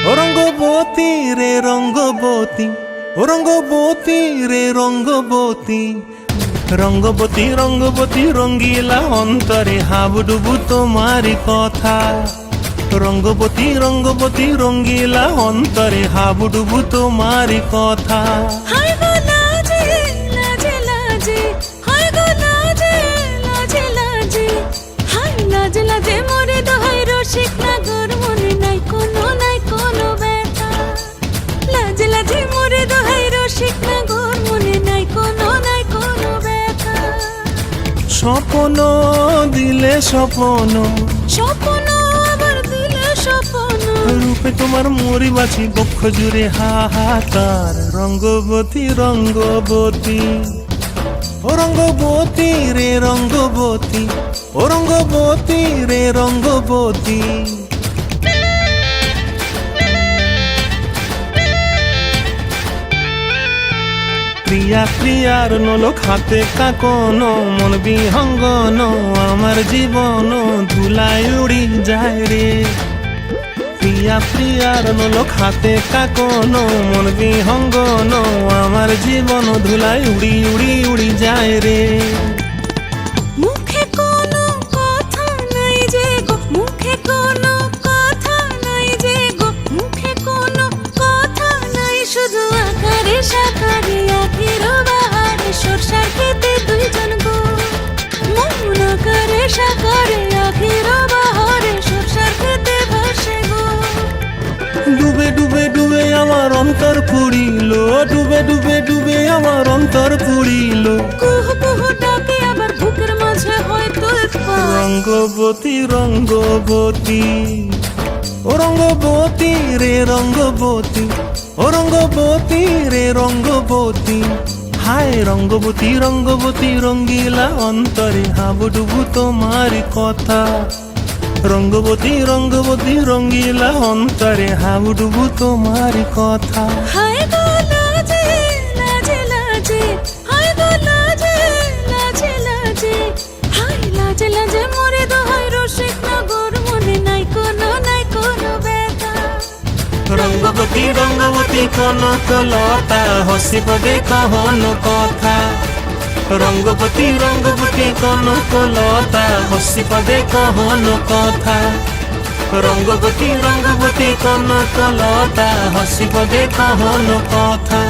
ও রঙ্গবতী রে রঙ্গবতী, ও রঙ্গবতী রে রঙ্গবতী, রঙ্গবতী রঙ্গবতী রঙ্গিলা অন্তরে হাবুডুবু তোমারি কথা। রঙ্গবতী রঙ্গবতী রঙ্গিলা অন্তরে হাবুডুবু তোমারি কথা। হায় গো লাজে লাজে লাজে, হায় গো লাজে লাজে লাজে, হায় লাজে লাজে মোরে দোহাই রসিক নাগর মনে নাই কোনো ব্যথা। লাজে লাজে মোরে দোহাই রসিক নাগর মনে নাই কোনো ব্যথা। স্বপ্ন দিলে স্বপ্ন, স্বপ্ন আবার দিলে স্বপ্ন, রূপে তোমার মরি বাছি বক্ষ জুড়ে হাহাকার। রঙ্গবতী রঙ্গবতী, ও রঙ্গবতী রে রঙ্গবতী, ও রঙ্গবতী রে রঙ্গবতী। প্রিয়া প্রিয়ার নলো খাতে কাকন, মন বিহঙ্গন আমার জীবন ধুলায় উড়ি যায় রে। প্রিয়া প্রিয়ার নলো খাতে কাকন, মন বিহঙ্গন আমার জীবন ধুলায় উড়ি উড়ি উড়ি যায় রে। মুখে কোনো কথা নাই যে গো, মুখে কোনো কথা নাই যে গো, মুখে কোনো কথা নাই, শুধু আকারে সাকারে আখির বাহারে সরষার খেতে দুইজন গো। মন আকারে সাকারে আখির বাহারে সরষার খেতে ভাসে গো। ডুবে ডুবে ডুবে আমার অন্তর পুড়িল, ডুবে ডুবে ডুবে আমার অন্তর পুড়িল। কুহু কুহু ডাকে আবার বুকের মাঝে হয়তো উৎপাত। রঙ্গবতী রঙ্গবতী, ও রঙ্গবতী রে রঙ্গবতী, ও রঙ্গবতী রে রঙ্গবতী। হায় রঙ্গবতী রঙ্গবতী রঙ্গিলা অন্তরে হাবুডুবু তোমারি কথা। রঙ্গবতী রঙ্গবতী রঙ্গিলা অন্তরে হাবুডুবু তোমারি কথা। হায় গো লাজে লাজে লাজে, হায় গো লাজে লাজে লাজে, হায় লাজে লাজে মোরে দোহাই রসিক নগর মনে নাই কোনো ব্যথা। রঙ্গবতী রঙ্গবতী কনক লতা হসিব দেখহন কথা। রঙ্গবতী রঙ্গবতী কনক লতা হসিব দেখহন কথা। রঙ্গবতী রঙ্গবতী কনক লতা হসিব দেখহন কথা।